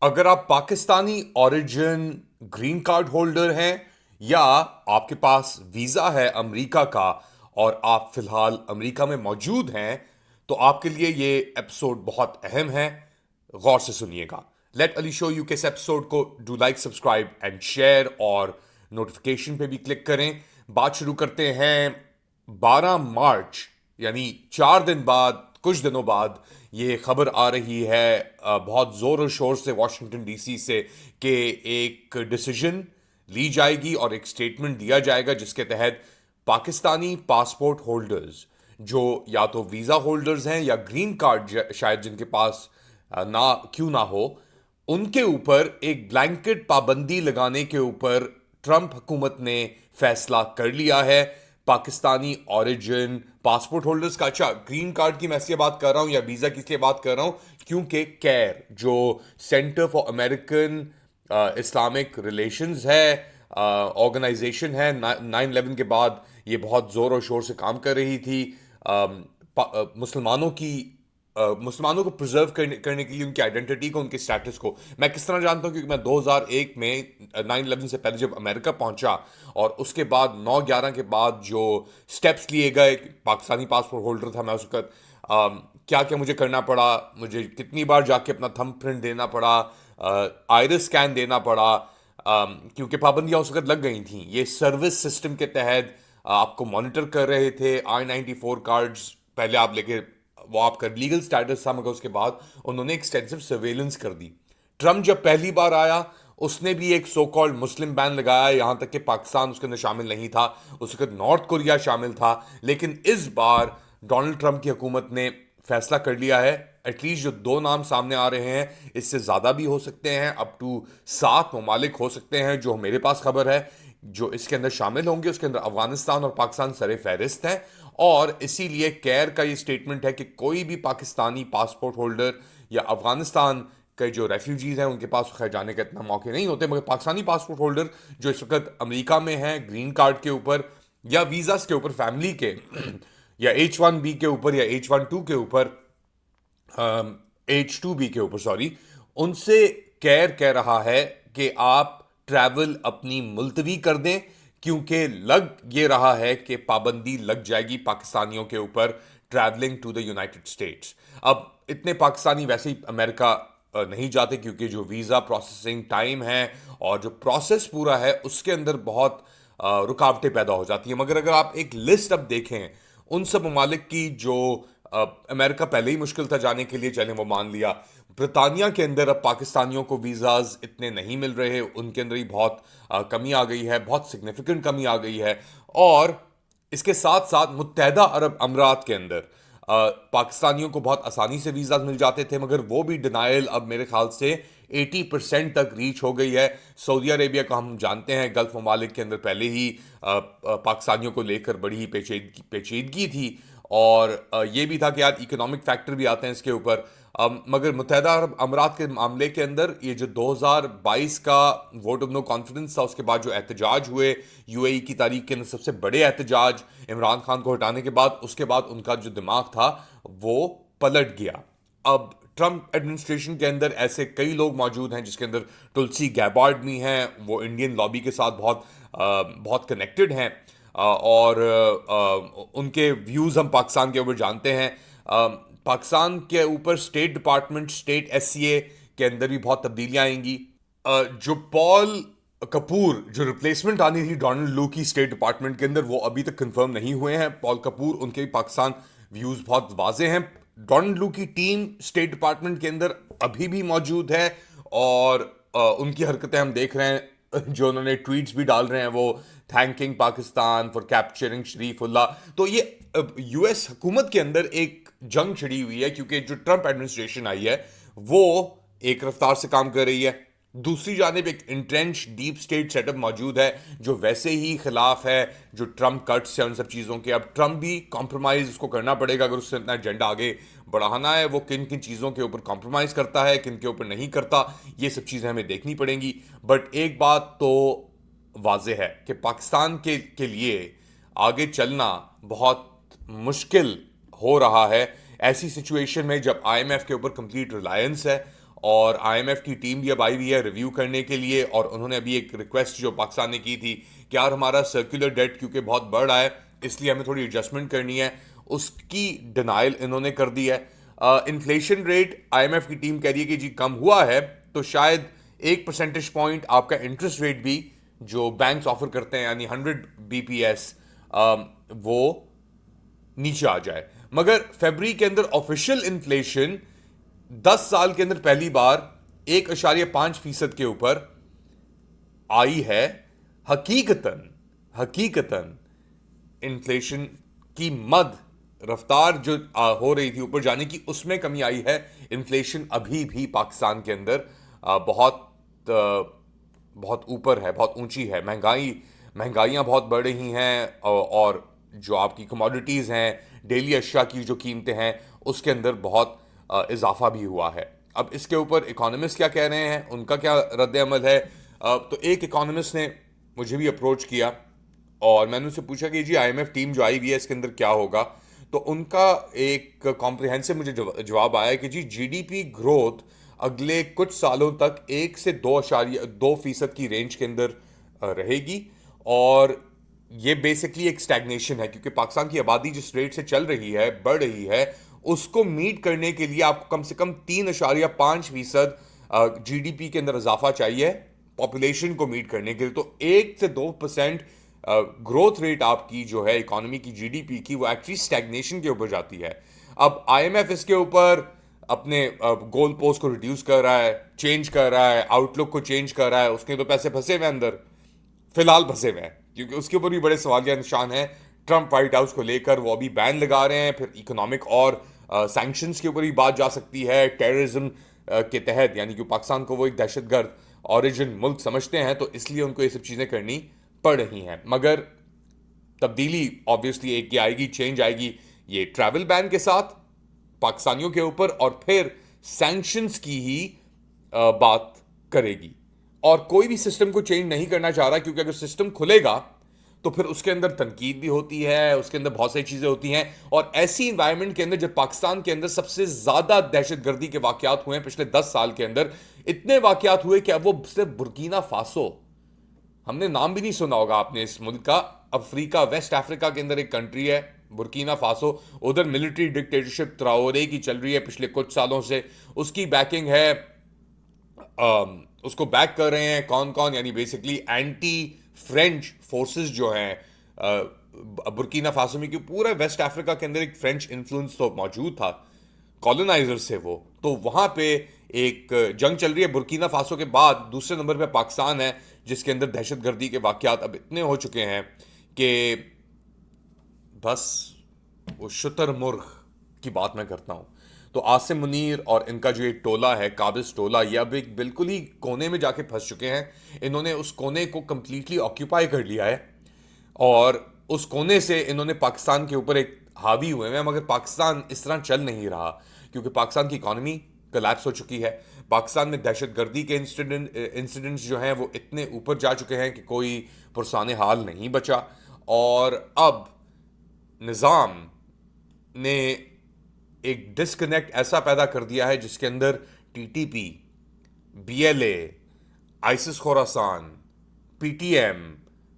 अगर आप Pakistani origin green card holder हैं या आपके पास वीज़ा है अमेरिका का और आप फिलहाल अमेरिका में मौजूद हैं तो आपके लिए ये एपिसोड बहुत अहम है। गौर से सुनिएगा। लेट अली शो यू के इस एपिसोड को do like subscribe and share और नोटिफिकेशन पे भी क्लिक करें। बात शुरू करते हैं। 12 मार्च यानी 4 दिन बाद, कुछ दिनों बाद ये खबर आ रही है बहुत ज़ोर और शोर से वॉशिंगटन डीसी से कि एक डिसीजन ली जाएगी और एक स्टेटमेंट दिया जाएगा जिसके तहत पाकिस्तानी पासपोर्ट होल्डर्स जो या तो वीज़ा होल्डर्स हैं या ग्रीन कार्ड शायद जिनके पास ना क्यों ना हो, उनके ऊपर एक ब्लैंकेट पाबंदी लगाने के ऊपर ट्रंप हुकूमत ने फैसला कर लिया है। पाकिस्तानी ओरिजिन पासपोर्ट होल्डर्स का, अच्छा ग्रीन कार्ड की मैं इसलिए बात कर रहा हूं या वीजा की इसलिए बात कर रहा हूं क्योंकि कैर जो centre for American Islamic relations है, ऑर्गेनाइजेशन है, 9/11 के बाद ये बहुत ज़ोर और शोर से काम कर रही थी मुसलमानों की मुसलमानों को प्रिजर्व करने के लिए उनकी आइडेंटिटी को, उनके स्टेटस को। मैं किस तरह जानता हूँ क्योंकि मैं 2001 में 9/11 से पहले जब अमेरिका पहुंचा और उसके बाद 9/11 के बाद जो स्टेप्स लिए गए, पाकिस्तानी पासपोर्ट होल्डर था मैं उस वक्त, क्या क्या मुझे करना पड़ा, मुझे कितनी बार जाके अपना थंब प्रिंट देना पड़ा, आइरिस स्कैन देना पड़ा, क्योंकि पाबंदियां उस वक्त लग गई थी। ये सर्विस सिस्टम के तहत आपको मॉनिटर कर रहे थे। I-94 कार्ड्स पहले आप लेके, वो आपका लीगल स्टेटस था, मगर उसके बाद उन्होंने एक्सटेंसिव सर्वेलेंस कर दी। ट्रम्प जब पहली बार आया उसने भी एक सो कॉल्ड मुस्लिम बैन लगाया, यहां तक कि पाकिस्तान उसके अंदर शामिल नहीं था, उस वक्त नॉर्थ कोरिया शामिल था। लेकिन इस बार डोनाल्ड ट्रंप की हुकूमत ने फैसला कर लिया है। एटलीस्ट जो 2 नाम सामने आ रहे हैं, इससे ज़्यादा भी हो सकते हैं, अप टू 7 ममालिक हो सकते हैं जो मेरे पास खबर है जो इसके अंदर शामिल होंगे। उसके अंदर अफगानिस्तान और पाकिस्तान सरे फहरिस्त हैं। और इसीलिए कैर का ये स्टेटमेंट है कि कोई भी पाकिस्तानी पासपोर्ट होल्डर या अफगानिस्तान के जो रेफ्यूजीज हैं उनके पास खैर जाने के इतना मौके नहीं होते, मगर पाकिस्तानी पासपोर्ट होल्डर जो इस वक्त अमेरिका में हैं ग्रीन कार्ड के ऊपर या वीज़ास के ऊपर, फैमिली के या H1B के ऊपर या H1-2 के ऊपर, H2B के ऊपर सॉरी, उनसे कैर कह रहा है कि आप ट्रैवल अपनी मुलतवी कर दें क्योंकि लग ये रहा है कि पाबंदी लग जाएगी पाकिस्तानियों के ऊपर traveling to the United States. अब इतने पाकिस्तानी वैसे ही अमेरिका नहीं जाते क्योंकि जो वीज़ा प्रोसेसिंग टाइम है और जो प्रोसेस पूरा है उसके अंदर बहुत रुकावटें पैदा हो जाती हैं। मगर अगर आप एक लिस्ट अब देखें उन सब ममालिक की जो अमेरिका पहले ही मुश्किल था जाने के लिए, चलें वो मान लिया, ब्रितानिया के अंदर अब पाकिस्तानियों को वीज़ाज इतने नहीं मिल रहे, उनके अंदर ही बहुत कमी आ गई है, बहुत सिग्निफिकेंट कमी आ गई है। और इसके साथ साथ मुत्तहदा अरब अमीरात के अंदर पाकिस्तानियों को बहुत आसानी से वीज़ा मिल जाते थे, मगर वो भी डिनाइल अब मेरे ख्याल से 80% तक रीच हो गई है। सऊदी अरेबिया का हम जानते हैं, गल्फ ममालिक के अंदर पहले ही पाकिस्तानियों को लेकर बड़ी ही पेचीदगी थी और ये भी था कि यार इकोनॉमिक फैक्टर भी आते हैं इसके ऊपर। मगर मुत्तहदा अरब अमीरात के मामले के अंदर ये जो 2022 का वोट ऑफ नो कॉन्फिडेंस था उसके बाद जो एहतजाज हुए, यूएई की तारीख के अंदर सबसे बड़े एहतजाज इमरान खान को हटाने के बाद, उसके बाद उनका जो दिमाग था वो पलट गया। अब ट्रंप एडमिनिस्ट्रेशन के अंदर ऐसे कई लोग मौजूद हैं जिसके अंदर तुलसी गैबार्ड भी हैं, वो इंडियन लॉबी के साथ बहुत कनेक्टेड हैं और उनके व्यूज़ हम पाकिस्तान के ऊपर जानते हैं। पाकिस्तान के ऊपर स्टेट डिपार्टमेंट, स्टेट एससीए के अंदर भी बहुत तब्दीलियां आएंगी। जो पॉल कपूर, जो रिप्लेसमेंट आनी थी डोनाल्ड लू की स्टेट डिपार्टमेंट के अंदर, वो अभी तक कंफर्म नहीं हुए हैं। पॉल कपूर, उनके भी पाकिस्तान व्यूज़ बहुत वाजे हैं। डोनाल्ड लू की टीम स्टेट डिपार्टमेंट के अंदर अभी भी मौजूद है और उनकी हरकतें हम देख रहे हैं, जो उन्होंने ट्वीट्स भी डाल रहे हैं, वो thanking Pakistan for capturing Sharifullah. तो ये यूएस हुकूमत के अंदर एक जंग छिड़ी हुई है क्योंकि जो ट्रंप एडमिनिस्ट्रेशन आई है वो एक रफ्तार से काम कर रही है, दूसरी जानिब एक इंट्रेंच डीप स्टेट सेटअप मौजूद है जो वैसे ही खिलाफ है जो ट्रंप कट्स है उन सब चीज़ों के। अब ट्रंप भी कॉम्प्रोमाइज़ उसको करना पड़ेगा अगर उससे अपना एजेंडा आगे बढ़ाना है। वो किन किन चीज़ों के ऊपर कॉम्प्रोमाइज़ करता है, किन के ऊपर नहीं करता, ये सब चीज़ें हमें देखनी पड़ेंगी। बट एक बात तो वाज़ेह है कि पाकिस्तान के लिए आगे चलना बहुत मुश्किल हो रहा है ऐसी सिचुएशन में जब आईएमएफ के ऊपर कंप्लीट रिलायंस है और आईएमएफ की टीम भी अब आई हुई है रिव्यू करने के लिए, और उन्होंने अभी एक रिक्वेस्ट जो पाकिस्तान ने की थी कि यार हमारा सर्कुलर डेट क्योंकि बहुत बढ़ रहा है इसलिए हमें थोड़ी एडजस्टमेंट करनी है, उसकी डिनाइल इन्होंने कर दी है। इन्फ्लेशन रेट आईएमएफ की टीम कह रही है कि जी कम हुआ है, तो शायद 1 परसेंटेज पॉइंट आपका इंटरेस्ट रेट भी जो बैंक्स ऑफर करते हैं यानी 100 बीपीएस वो नीचे आ जाए। मगर फरवरी के अंदर ऑफिशियल इन्फ्लेशन 10 साल के अंदर पहली बार 1.5% के ऊपर आई है। हकीकतन हकीकतन इन्फ्लेशन की मद रफ्तार जो हो रही थी ऊपर जाने की, उसमें कमी आई है। इन्फ्लेशन अभी भी पाकिस्तान के अंदर बहुत ऊपर है, बहुत ऊंची है। महंगाइयाँ बहुत बढ़ रही हैं, और जो आपकी कमोडिटीज़ हैं, डेली अशिया की जो कीमतें हैं, उसके अंदर बहुत इजाफा भी हुआ है। अब इसके ऊपर इकोनॉमिस्ट क्या कह रहे हैं, उनका क्या रद्द अमल है। तो एक इकोनॉमिस्ट ने मुझे भी अप्रोच किया और मैंने उनसे पूछा कि जी आईएमएफ टीम जो आई हुई है इसके अंदर क्या होगा। तो उनका एक कॉम्प्रिहेंसिव मुझे जवाब आया कि जी जीडीपी ग्रोथ अगले कुछ सालों तक 1 से 2.2% की रेंज के अंदर रहेगी। और ये बेसिकली एक स्टैग्नेशन है क्योंकि पाकिस्तान की आबादी जिस रेट से चल रही है, बढ़ रही है, उसको मीट करने के लिए आपको कम से कम 3.5% जीडीपी के अंदर इजाफा चाहिए पॉपुलेशन को मीट करने के लिए। तो 1 से 2% ग्रोथ रेट आपकी जो है इकोनॉमी की, जीडीपी की, वो एक्चुअली स्टैग्नेशन के ऊपर जाती है। अब आईएमएफ इसके ऊपर अपने गोल पोस्ट को रिड्यूस कर रहा है, चेंज कर रहा है, आउटलुक को चेंज कर रहा है। उसके तो पैसे फंसे हुए अंदर, फिलहाल फंसे हुए हैं, क्योंकि उसके ऊपर भी बड़े सवालिया निशान हैं। ट्रंप व्हाइट हाउस को लेकर वो अभी बैन लगा रहे हैं, फिर इकोनॉमिक और सैंक्शंस के ऊपर भी बात जा सकती है टेररिज्म के तहत, यानी कि पाकिस्तान को वो एक दहशतगर्द ऑरिजिन मुल्क समझते हैं, तो इसलिए उनको ये सब चीज़ें करनी पड़ रही हैं। मगर तब्दीली ऑब्वियसली एक की आएगी, चेंज आएगी ये ट्रैवल बैन के साथ पाकिस्तानियों के ऊपर, और फिर सैंक्शंस की ही बात करेगी। और कोई भी सिस्टम को चेंज नहीं करना चाह रहा, क्योंकि अगर सिस्टम खुलेगा तो फिर उसके अंदर तनकीद भी होती है, उसके अंदर बहुत सारी चीज़ें होती हैं। और ऐसी इन्वायरमेंट के अंदर जब पाकिस्तान के अंदर सबसे ज़्यादा दहशतगर्दी के वाकयात हुए हैं पिछले 10 साल के अंदर, इतने वाकयात हुए कि अब वो सिर्फ बुर्किना फासो, हमने नाम भी नहीं सुना होगा आपने इस मुल्क का, अफ्रीका, वेस्ट अफ्रीका के अंदर एक कंट्री है बुर्किना फासो। उधर मिलिट्री डिक्टेटरशिप त्राओरे की चल रही है पिछले कुछ सालों से, उसकी बैकिंग है, उसको बैक कर रहे हैं कौन कौन, यानी बेसिकली एंटी फ्रेंच फोर्सेस जो हैं बुर्किना फासो में। कि पूरा वेस्ट अफ्रीका के अंदर एक फ्रेंच इन्फ्लुएंस तो मौजूद था, कॉलोनाइजर से वो, तो वहां पे एक जंग चल रही है। बुर्किना फासो के बाद दूसरे नंबर पे पाकिस्तान है, जिसके अंदर दहशतगर्दी के वाकयात अब इतने हो चुके हैं कि बस वो शुतुरमुर्ग की बात मैं करता हूँ। तो आसिम मुनीर और इनका जो ये टोला है, काबिज टोला, ये अब एक बिल्कुल ही कोने में जाके फंस चुके हैं। इन्होंने उस कोने को कंप्लीटली ऑक्यूपाई कर लिया है, और उस कोने से इन्होंने पाकिस्तान के ऊपर एक हावी हुए हैं। मगर पाकिस्तान इस तरह चल नहीं रहा, क्योंकि पाकिस्तान की इकॉनमी कोलैप्स हो चुकी है। पाकिस्तान में दहशतगर्दी के इंसिडेंट्स जो हैं वो इतने ऊपर जा चुके हैं कि कोई पुरसाने हाल नहीं बचा। और अब निज़ाम ने एक डिस्कनेक्ट ऐसा पैदा कर दिया है जिसके अंदर TTP, BLA, ISIS Khorasan, PTM,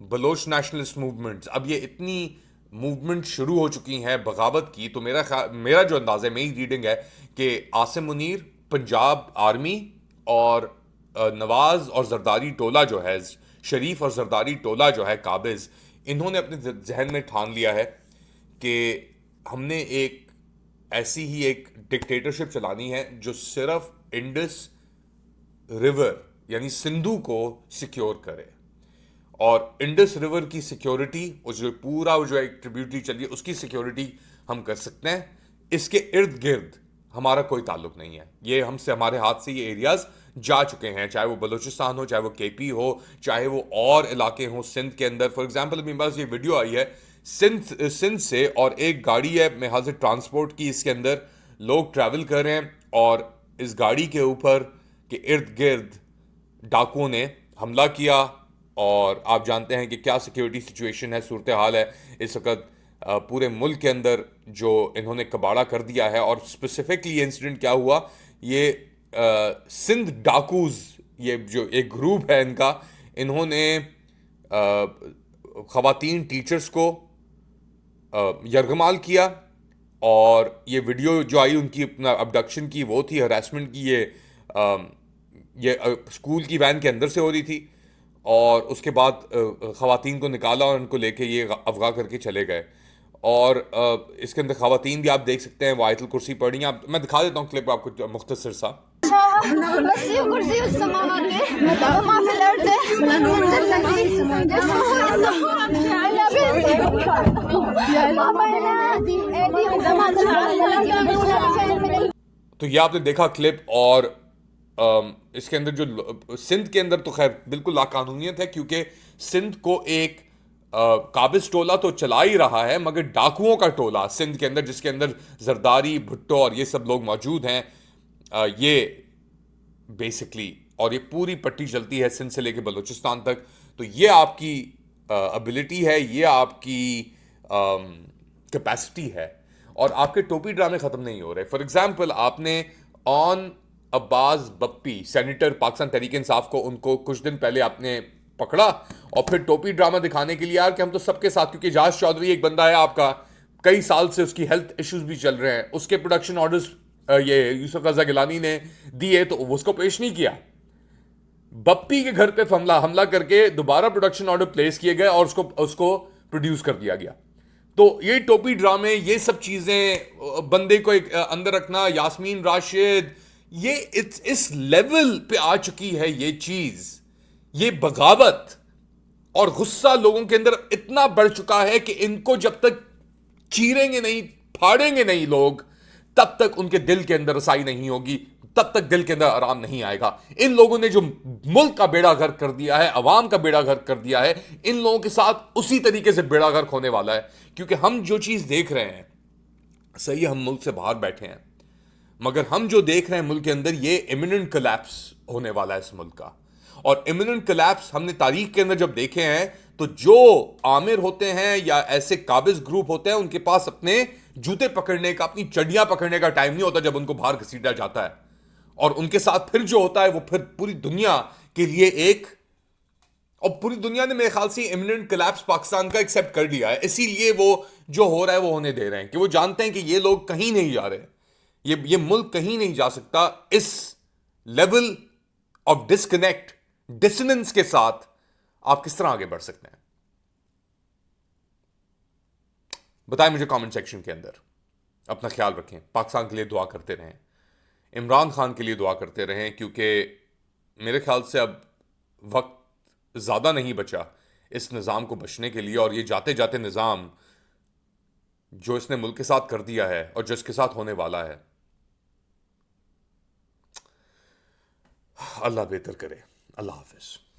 Baloch nationalist movements, अब ये इतनी मूवमेंट शुरू हो चुकी हैं बगावत की। तो मेरा जो अंदाज़ है, मेरी रीडिंग है कि आसिम मुनीर, पंजाब आर्मी और नवाज और जरदारी टोला जो है, शरीफ और जरदारी टोला जो है काबिज, इन्होंने अपने जहन में ठान लिया है कि हमने एक ऐसी ही एक डिक्टेटरशिप चलानी है जो सिर्फ इंडस रिवर यानी सिंधु को सिक्योर करे। और इंडस रिवर की सिक्योरिटी, जो पूरा जो एक ट्रिब्यूटरी चलिए उसकी सिक्योरिटी हम कर सकते हैं। इसके इर्द गिर्द हमारा कोई ताल्लुक नहीं है, ये हमसे, हमारे हाथ से ये एरियाज जा चुके हैं, चाहे वो बलूचिस्तान हो, चाहे वो केपी हो, चाहे वो और इलाके हों सिंध के अंदर। फॉर एग्जांपल मेरे पास ये वीडियो आई है सिंध से, और एक गाड़ी है मेरे ख्याल से ट्रांसपोर्ट की, इसके अंदर लोग ट्रैवल कर रहे हैं, और इस गाड़ी के ऊपर के इर्द गिर्द डाकुओं ने हमला किया। और आप जानते हैं कि क्या सिक्योरिटी सिचुएशन है, सूरत हाल है इस वक्त पूरे मुल्क के अंदर, जो इन्होंने कबाड़ा कर दिया है। और स्पेसिफिकली ये इंसिडेंट क्या हुआ, ये सिंध डाकूज, ये जो एक ग्रुप है इनका, इन्होंने खवातीन टीचर्स को यरगमाल किया। और ये वीडियो जो आई उनकी अपना अबडक्शन की, वो थी हरासमेंट की। ये स्कूल की वैन के अंदर से हो रही थी, और उसके बाद खवातीन को निकाला और उनको लेके ये अगवा करके चले गए। और इसके अंदर खवातीन भी आप देख सकते हैं, वो आयतुल कुर्सी पढ़ी हैं। मैं दिखा देता हूँ क्लिप आपको मुख्तसर सा। तो ये आपने देखा क्लिप। और इसके अंदर जो सिंध के अंदर तो खैर बिल्कुल लाकानूनियत है, क्योंकि सिंध को एक काबिज टोला तो चला ही रहा है, मगर डाकुओं का टोला सिंध के अंदर, जिसके अंदर जरदारी, भुट्टो और ये सब लोग मौजूद हैं, ये बेसिकली, और ये पूरी पट्टी चलती है सिंध से लेके बलूचिस्तान तक। तो ये आपकी एबिलिटी है, ये आपकी कैपेसिटी है। और आपके टोपी ड्रामे खत्म नहीं हो रहे। फॉर एग्जाम्पल, आपने ऑन अब्बास बप्पी, सेनेटर पाकिस्तान तहरीक इंसाफ को, उनको कुछ दिन पहले आपने पकड़ा, और फिर टोपी ड्रामा दिखाने के लिए यार कि हम तो सबके साथ, क्योंकि एजाज चौधरी एक बंदा है आपका, कई साल से उसकी हेल्थ इश्यूज भी चल रहे हैं, उसके प्रोडक्शन ऑर्डर्स ये यूसुफ रजा गिलानी ने दिए तो उसको पेश नहीं किया। बप्पी के घर पे हमला करके दोबारा प्रोडक्शन ऑर्डर प्लेस किए गए और उसको प्रोड्यूस कर दिया गया। तो ये टोपी ड्रामे, ये सब चीजें, बंदे को एक अंदर रखना, यास्मीन राशिद, ये इस लेवल पे आ चुकी है ये चीज, ये बगावत और गुस्सा लोगों के अंदर इतना बढ़ चुका है कि इनको जब तक चीरेंगे नहीं, फाड़ेंगे नहीं लोग, तब तक उनके दिल के अंदर रसाई नहीं होगी, तब तक दिल के अंदर आराम नहीं आएगा। इन लोगों ने जो मुल्क का बेड़ा गर्क कर दिया है, अवाम का बेड़ा गर्क कर दिया है, इन लोगों के साथ उसी तरीके से बेड़ा गर्क होने वाला है। क्योंकि हम जो चीज देख रहे हैं, सही हम मुल्क से बाहर बैठे हैं, मगर हम जो देख रहे हैं मुल्क के अंदर, ये इमिनेंट कोलैप्स होने वाला है इस मुल्क का। और इमिनेंट कोलैप्स हमने तारीख के अंदर जब देखे हैं, तो जो आमिर होते हैं या ऐसे काबिज ग्रुप होते हैं, उनके पास अपने जूते पकड़ने का, अपनी चड्डियां पकड़ने का टाइम नहीं होता जब उनको बाहर घसीटा जाता है। और उनके साथ फिर जो होता है, वो फिर पूरी दुनिया के लिए एक, और पूरी दुनिया ने मेरे ख्याल से इमिनेंट कोलैप्स पाकिस्तान का एक्सेप्ट कर लिया है। इसीलिए वो जो हो रहा है वो होने दे रहे हैं, कि वो जानते हैं कि ये लोग कहीं नहीं जा रहे, ये मुल्क कहीं नहीं जा सकता। इस लेवल ऑफ डिस्कनेक्ट, डिसनेंस के साथ आप किस तरह आगे बढ़ सकते हैं? बताएं मुझे कमेंट सेक्शन के अंदर। अपना ख्याल रखें, पाकिस्तान के लिए दुआ करते रहें, इमरान खान के लिए दुआ करते रहें, क्योंकि मेरे ख्याल से अब वक्त ज़्यादा नहीं बचा इस निज़ाम को बचने के लिए। और ये जाते जाते निज़ाम जो इसने मुल्क के साथ कर दिया है और जो इसके साथ होने वाला है, अल्लाह बेहतर करे। अल्लाह हाफिज़।